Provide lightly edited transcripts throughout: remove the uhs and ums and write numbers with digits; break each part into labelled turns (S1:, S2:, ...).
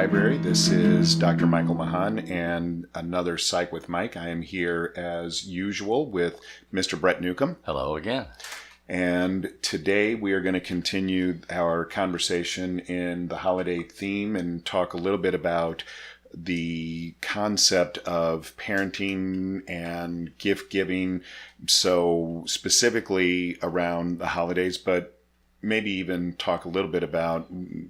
S1: Library. This is Dr. Michael Mahan and another Psych with Mike. I am here as usual with Mr. Brett Newcomb.
S2: Hello again.
S1: And today we are going to continue our conversation in the holiday theme and talk a little bit about the concept of parenting and gift giving. So specifically around the holidays, but maybe even talk a little bit about,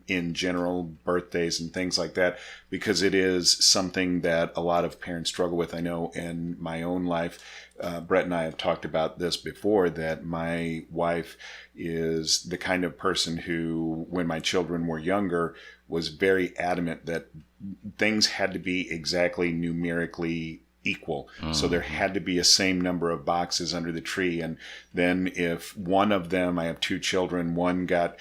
S1: in general, birthdays and things like that, because it is something that a lot of parents struggle with. I know in my own life, Brett and I have talked about this before, that my wife is the kind of person who, when my children were younger, was very adamant that things had to be exactly numerically equal. So there had to be a same number of boxes under the tree. And then if one of them, I have two children, one got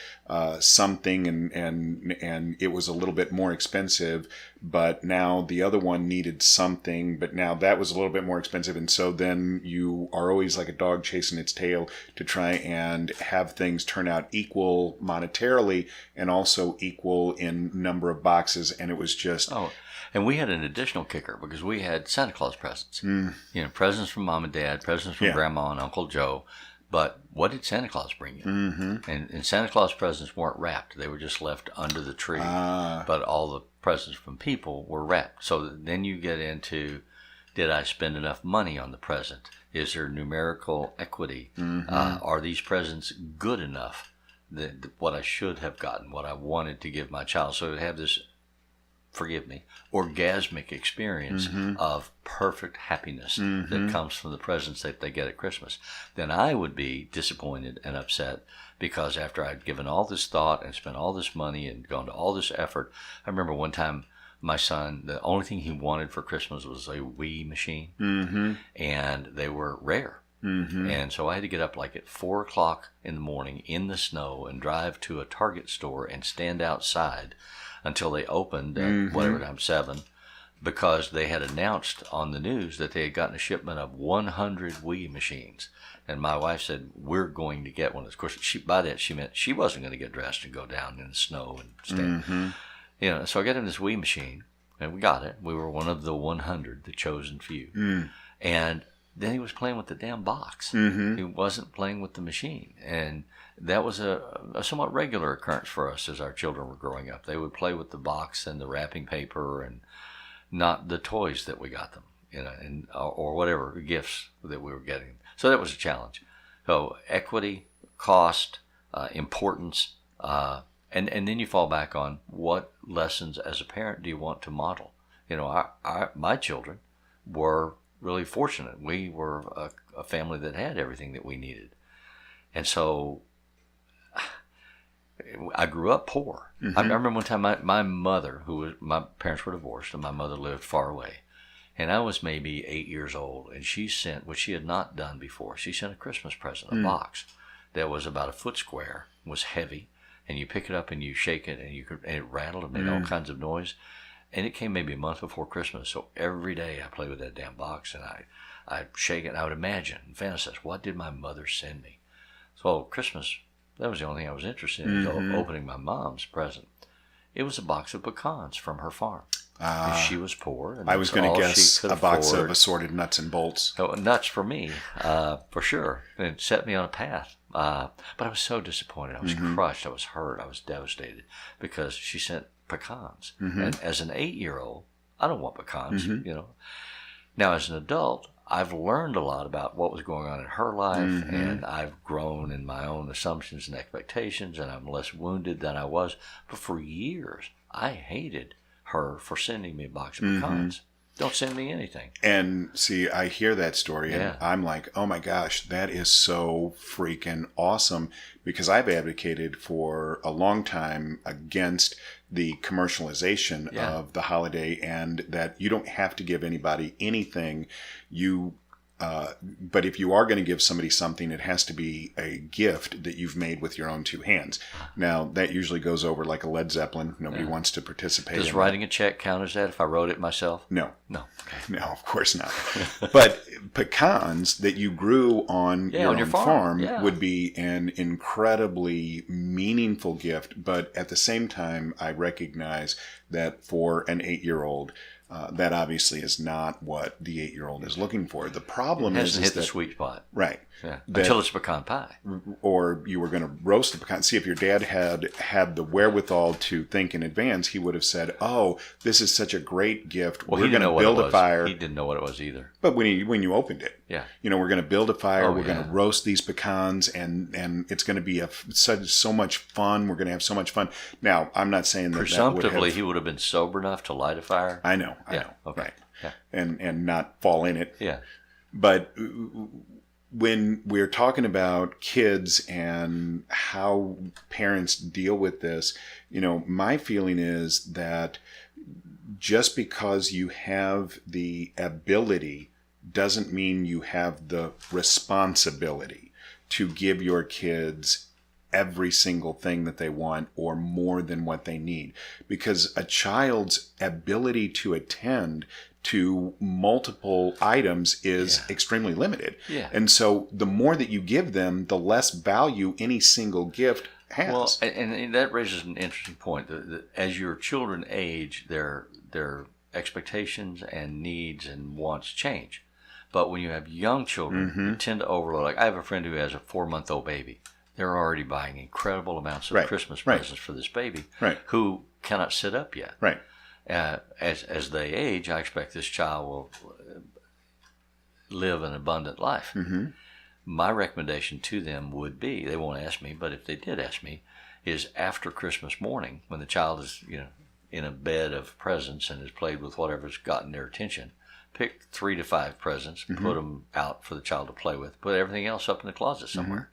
S1: something and it was a little bit more expensive, but now the other one needed something, but now that was a little bit more expensive. And so then you are always like a dog chasing its tail to try and have things turn out equal monetarily and also equal in number of boxes. And it was just...
S2: And we had an additional kicker because we had Santa Claus presents. You know, presents from Mom and Dad, presents from Grandma and Uncle Joe. But what did Santa Claus bring you? And Santa Claus presents weren't wrapped. They were just left under the tree. But all the presents from people were wrapped. So then you get into, did I spend enough money on the present? Is there numerical equity? Are these presents good enough? What I should have gotten, what I wanted to give my child. So to have this, forgive me, orgasmic experience of perfect happiness that comes from the presents that they get at Christmas, then I would be disappointed and upset because after I'd given all this thought and spent all this money and gone to all this effort. I remember one time my son, the only thing he wanted for Christmas was a Wii machine, and they were rare. And so I had to get up like at 4 o'clock in the morning in the snow and drive to a Target store and stand outside until they opened at whatever time, 7, because they had announced on the news that they had gotten a shipment of 100 Wii machines. And my wife said, we're going to get one. Of course, by that she meant she wasn't going to get dressed and go down in the snow and stand. You know, so I got him this Wii machine, and we got it. We were one of the 100, the chosen few. And then he was playing with the damn box. He wasn't playing with the machine. And that was a somewhat regular occurrence for us as our children were growing up. They would play with the box and the wrapping paper and not the toys that we got them, you know, and or whatever gifts that we were getting. So that was a challenge. So equity, cost, importance, and then you fall back on what lessons as a parent do you want to model. You know, my children were really fortunate. We were a family that had everything that we needed. And so I grew up poor. I remember one time my mother, my parents were divorced and my mother lived far away. And I was maybe 8 years old, and she sent, which she had not done before, she sent a Christmas present, a box that was about a foot square, was heavy, and you pick it up and you shake it and it rattled and made all kinds of noise. And it came maybe a month before Christmas, so every day I play with that damn box, and I shake it, and I would imagine and fantasize, what did my mother send me? So Christmas, that was the only thing I was interested in, opening my mom's present. It was a box of pecans from her farm. She was poor. And
S1: I was going to guess a box of assorted nuts and bolts.
S2: Oh, nuts for me, for sure. And it set me on a path. But I was so disappointed. I was crushed. I was hurt. I was devastated because she sent pecans. And as an 8-year-old, I don't want pecans, you know. Now, as an adult, I've learned a lot about what was going on in her life, and I've grown in my own assumptions and expectations, and I'm less wounded than I was. But for years, I hated her for sending me a box of pecans. Don't send me anything.
S1: And see, I hear that story and I'm like, oh my gosh, that is so freaking awesome, because I've advocated for a long time against the commercialization of the holiday, and that you don't have to give anybody anything. You But if you are going to give somebody something, it has to be a gift that you've made with your own two hands. Now, that usually goes over like a Led Zeppelin. Nobody wants to participate in
S2: Does writing a check count as that if I wrote it myself?
S1: No.
S2: No. Okay.
S1: No, of course not. But pecans that you grew on your own farm would be an incredibly meaningful gift. But at the same time, I recognize that for an 8-year-old, that obviously is not what the 8-year-old is looking for. The problem
S2: it
S1: is
S2: hasn't hit
S1: that,
S2: the sweet spot.
S1: Right.
S2: Yeah. Until it's pecan pie.
S1: Or you were going to roast the pecan. See, if your dad had the wherewithal to think in advance, he would have said, "Oh, this is such a great gift.
S2: Well,
S1: we're going to build a fire."
S2: He didn't know what it was either.
S1: But when you opened it,
S2: yeah,
S1: we're going to build a fire. We're
S2: yeah.
S1: going to roast these pecans, and it's going to be so much fun. We're going to have so much fun. Now, I'm not saying that
S2: presumptively he would have been sober enough to light a fire.
S1: I know.
S2: Okay.
S1: Right.
S2: Yeah.
S1: And not fall in it.
S2: Yeah.
S1: But when we're talking about kids and how parents deal with this, my feeling is that just because you have the ability doesn't mean you have the responsibility to give your kids every single thing that they want or more than what they need. Because a child's ability to attend to multiple items is extremely limited.
S2: Yeah.
S1: And so the more that you give them, the less value any single gift has.
S2: Well, and that raises an interesting point. As your children age, their expectations and needs and wants change. But when you have young children, you tend to overload. Like I have a friend who has a 4-month-old baby. They're already buying incredible amounts of Christmas presents for this baby who cannot sit up yet.
S1: Right.
S2: As they age, I expect this child will live an abundant life. Mm-hmm. My recommendation to them would be, they won't ask me, but if they did ask me, is after Christmas morning, when the child is in a bed of presents and has played with whatever's gotten their attention, pick 3 to 5 presents, put them out for the child to play with, put everything else up in the closet somewhere.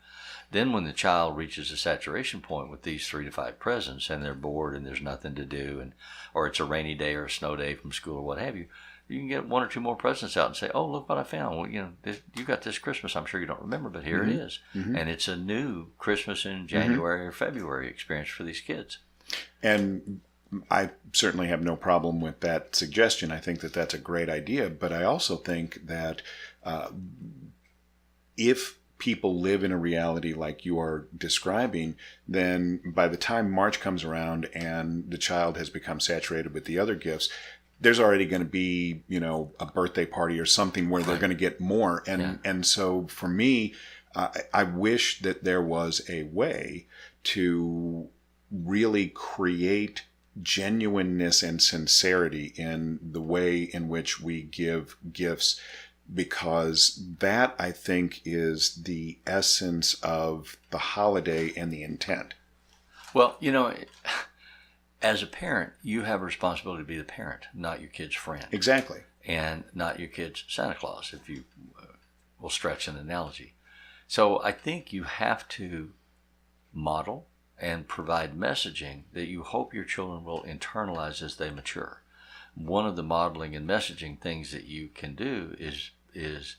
S2: Then when the child reaches a saturation point with these 3 to 5 presents and they're bored and there's nothing to do, or it's a rainy day or a snow day from school or what have you, you can get 1 or 2 more presents out and say, "Oh, look what I found. Well, you got this Christmas. I'm sure you don't remember, but here it is." And it's a new Christmas in January or February experience for these kids.
S1: And I certainly have no problem with that suggestion. I think that that's a great idea. But I also think that if people live in a reality like you are describing, then by the time March comes around and the child has become saturated with the other gifts, there's already going to be, a birthday party or something where they're going to get more. And so for me, I wish that there was a way to really create genuineness and sincerity in the way in which we give gifts, because that, I think, is the essence of the holiday and the intent.
S2: Well, as a parent, you have a responsibility to be the parent, not your kid's friend.
S1: Exactly.
S2: And not your kid's Santa Claus, if you will stretch an analogy. So I think you have to model and provide messaging that you hope your children will internalize as they mature. One of the modeling and messaging things that you can do is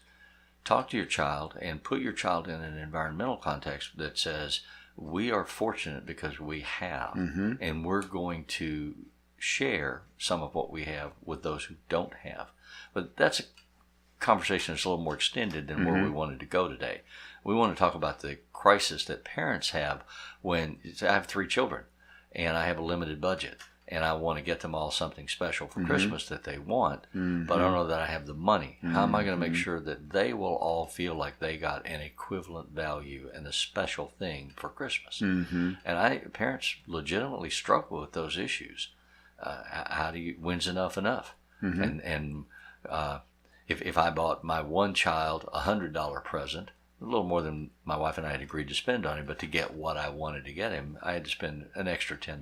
S2: talk to your child and put your child in an environmental context that says, we are fortunate because we have, and we're going to share some of what we have with those who don't have. But that's a conversation that's a little more extended than where we wanted to go today. We want to talk about the crisis that parents have when I have 3 children and I have a limited budget and I want to get them all something special for Christmas that they want, but I don't know that I have the money. How am I going to make sure that they will all feel like they got an equivalent value and a special thing for Christmas? And parents legitimately struggle with those issues. When's enough? And if I bought my one child $100 present, a little more than my wife and I had agreed to spend on him, but to get what I wanted to get him, I had to spend an extra $10.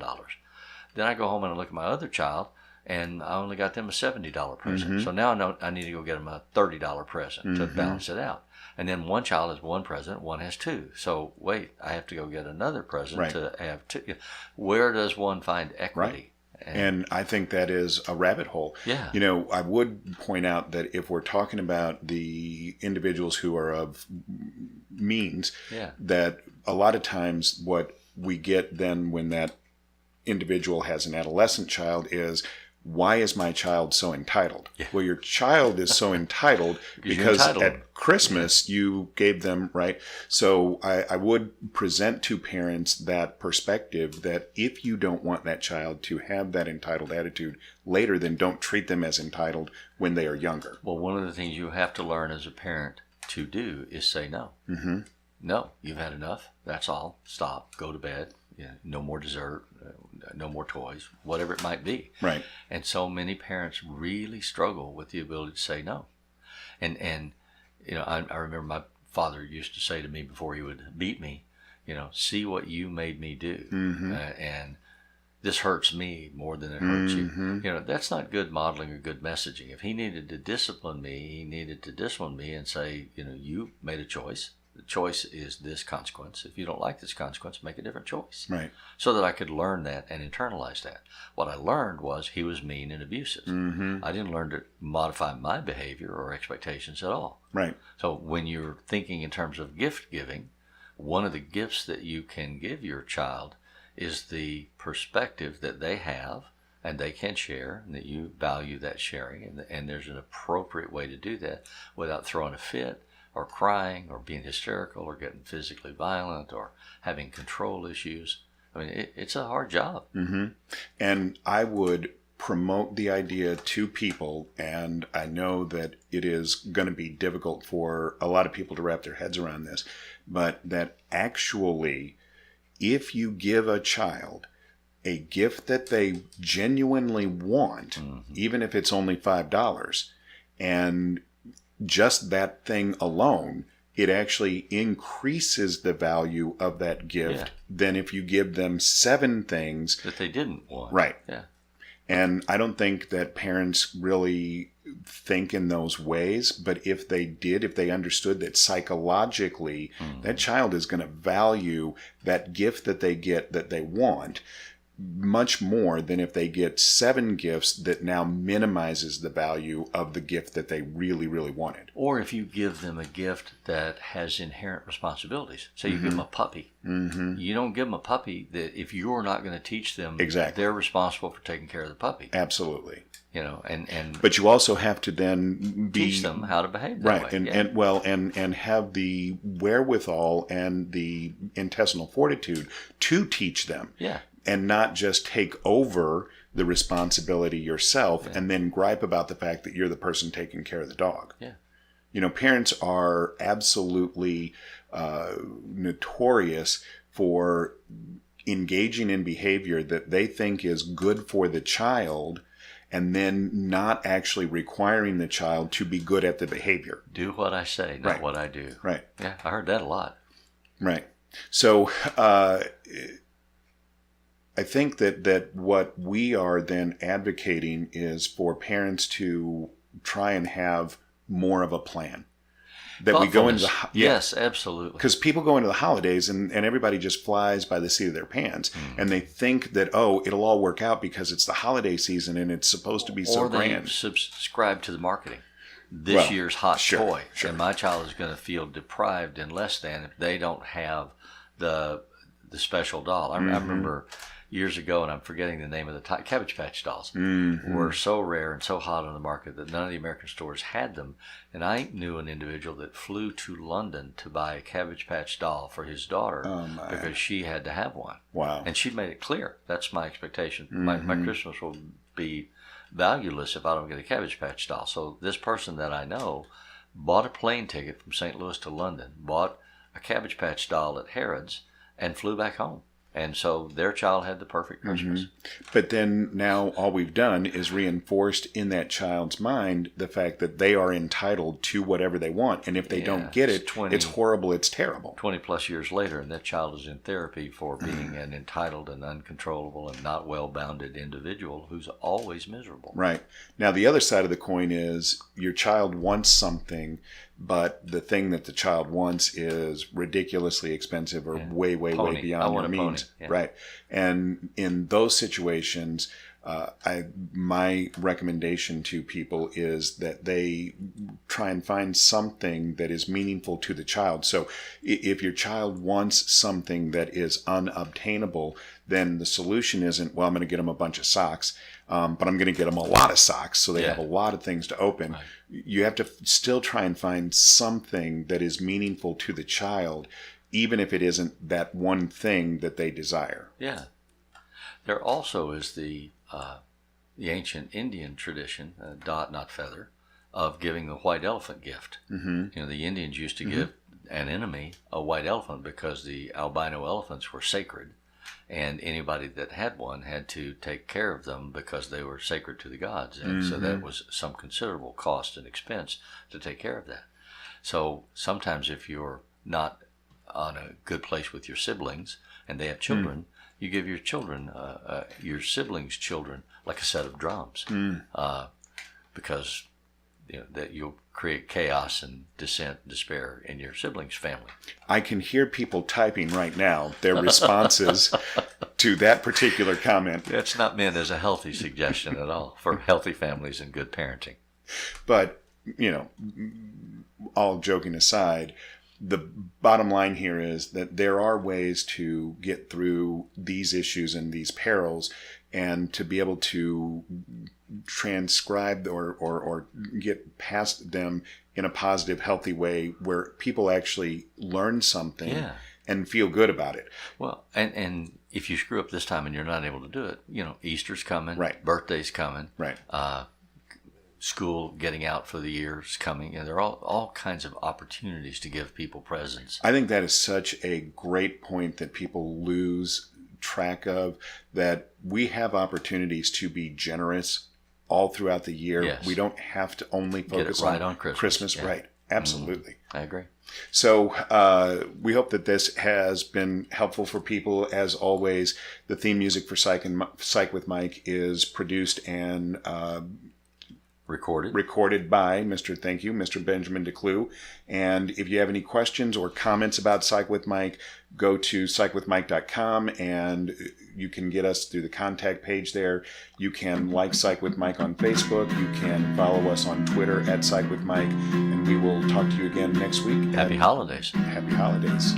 S2: Then I go home and I look at my other child, and I only got them a $70 present. So now I know I need to go get them a $30 present to balance it out. And then one child has 1 present, one has 2. So wait, I have to go get another present to have 2. Where does one find equity?
S1: And I think that is a rabbit hole.
S2: Yeah.
S1: I would point out that if we're talking about the individuals who are of means, that a lot of times what we get then when that individual has an adolescent child is, why is my child so entitled? Yeah. Well, your child is so entitled because at Christmas you gave them, right? So I would present to parents that perspective that if you don't want that child to have that entitled attitude later, then don't treat them as entitled when they are younger.
S2: Well, one of the things you have to learn as a parent to do is say no. Mm-hmm. No, you've had enough. That's all. Stop. Go to bed. No more dessert, no more toys, whatever it might be.
S1: Right.
S2: And so many parents really struggle with the ability to say no. And I remember my father used to say to me before he would beat me, see what you made me do. Mm-hmm. And this hurts me more than it hurts you. That's not good modeling or good messaging. If he needed to discipline me, he needed to discipline me and say, you made a choice. The choice is this consequence. If you don't like this consequence, make a different choice.
S1: Right.
S2: So that I could learn that and internalize that. What I learned was he was mean and abusive. Mm-hmm. I didn't learn to modify my behavior or expectations at all.
S1: Right.
S2: So when you're thinking in terms of gift giving, one of the gifts that you can give your child is the perspective that they have and they can share, and that you value that sharing, and there's an appropriate way to do that without throwing a fit, or crying, or being hysterical, or getting physically violent, or having control issues. I mean, it's a hard job.
S1: Mm-hmm. And I would promote the idea to people, and I know that it is going to be difficult for a lot of people to wrap their heads around this, but that actually, if you give a child a gift that they genuinely want, even if it's only $5, and just that thing alone, it actually increases the value of that gift than if you give them 7 things
S2: that they didn't want.
S1: Right.
S2: Yeah.
S1: And I don't think that parents really think in those ways, but if they did, if they understood that psychologically that child is going to value that gift that they get that they want much more than if they get 7 gifts that now minimizes the value of the gift that they really, really wanted.
S2: Or if you give them a gift that has inherent responsibilities. Say you give them a puppy. Mm-hmm. You don't give them a puppy that if you're not going to teach them, they're responsible for taking care of the puppy.
S1: Absolutely.
S2: And
S1: but you also have to then
S2: teach them how to behave that way.
S1: And have the wherewithal and the intestinal fortitude to teach them.
S2: Yeah.
S1: And not just take over the responsibility yourself and then gripe about the fact that you're the person taking care of the dog.
S2: Yeah.
S1: Parents are absolutely notorious for engaging in behavior that they think is good for the child and then not actually requiring the child to be good at the behavior.
S2: Do what I say, not what I do.
S1: Right.
S2: Yeah, I heard that a lot.
S1: Right. So I think that what we are then advocating is for parents to try and have more of a plan. That we go into
S2: yes, absolutely.
S1: Because people go into the holidays and everybody just flies by the seat of their pants, and they think that it'll all work out because it's the holiday season and it's supposed to be so grand.
S2: Or they subscribe to the marketing. This year's hot toy, and my child is going to feel deprived and less than if they don't have the special doll. I remember years ago, and I'm forgetting the name of the Cabbage Patch dolls, were so rare and so hot on the market that none of the American stores had them. And I knew an individual that flew to London to buy a Cabbage Patch doll for his daughter because she had to have one.
S1: Wow.
S2: And she'd made it clear, that's my expectation. My Christmas will be valueless if I don't get a Cabbage Patch doll. So this person that I know bought a plane ticket from St. Louis to London, bought a Cabbage Patch doll at Harrods, and flew back home. And so their child had the perfect Christmas.
S1: But then now all we've done is reinforced in that child's mind the fact that they are entitled to whatever they want. And if they don't get it, it's horrible, it's terrible.
S2: 20 plus years later, and that child is in therapy for being an entitled and uncontrollable and not well-bounded individual who's always miserable.
S1: Right. Now, the other side of the coin is your child wants something, but the thing that the child wants is ridiculously expensive or way beyond your means.
S2: Yeah.
S1: Right. And in those situations, My recommendation to people is that they try and find something that is meaningful to the child. So if your child wants something that is unobtainable, then the solution isn't, well, I'm going to get them a bunch of socks, but I'm going to get them a lot of socks so they have a lot of things to open. Right. You have to still try and find something that is meaningful to the child, even if it isn't that one thing that they desire.
S2: Yeah. There also is the ancient Indian tradition, dot not feather, of giving the white elephant gift. Mm-hmm. You know, the Indians used to give an enemy a white elephant because the albino elephants were sacred, and anybody that had one had to take care of them because they were sacred to the gods, and so that was some considerable cost and expense to take care of that. So sometimes if you're not on a good place with your siblings and they have children, you give your children, your siblings' children, like a set of drums, because that you'll create chaos and dissent, despair in your siblings' family.
S1: I can hear people typing right now their responses to that particular comment.
S2: It's not meant as a healthy suggestion at all for healthy families and good parenting.
S1: But, all joking aside, the bottom line here is that there are ways to get through these issues and these perils, and to be able to transcribe or get past them in a positive, healthy way where people actually learn something and feel good about it.
S2: Well, and if you screw up this time and you're not able to do it, Easter's coming, birthday's coming, school getting out for the year is coming. There are all kinds of opportunities to give people presents.
S1: I think that is such a great point that people lose track of, that we have opportunities to be generous all throughout the year.
S2: Yes.
S1: We don't have to only focus
S2: on Christmas.
S1: Right. Absolutely.
S2: I agree.
S1: So we hope that this has been helpful for people. As always, the theme music for Psych with Mike is produced and recorded by Mr. Benjamin DeClue. And if you have any questions or comments about Psych with Mike, go to psychwithmike.com and you can get us through the contact page there. You can like Psych with Mike on Facebook. You can follow us on Twitter at Psych with Mike. And we will talk to you again next week.
S2: Happy holidays.
S1: Happy holidays.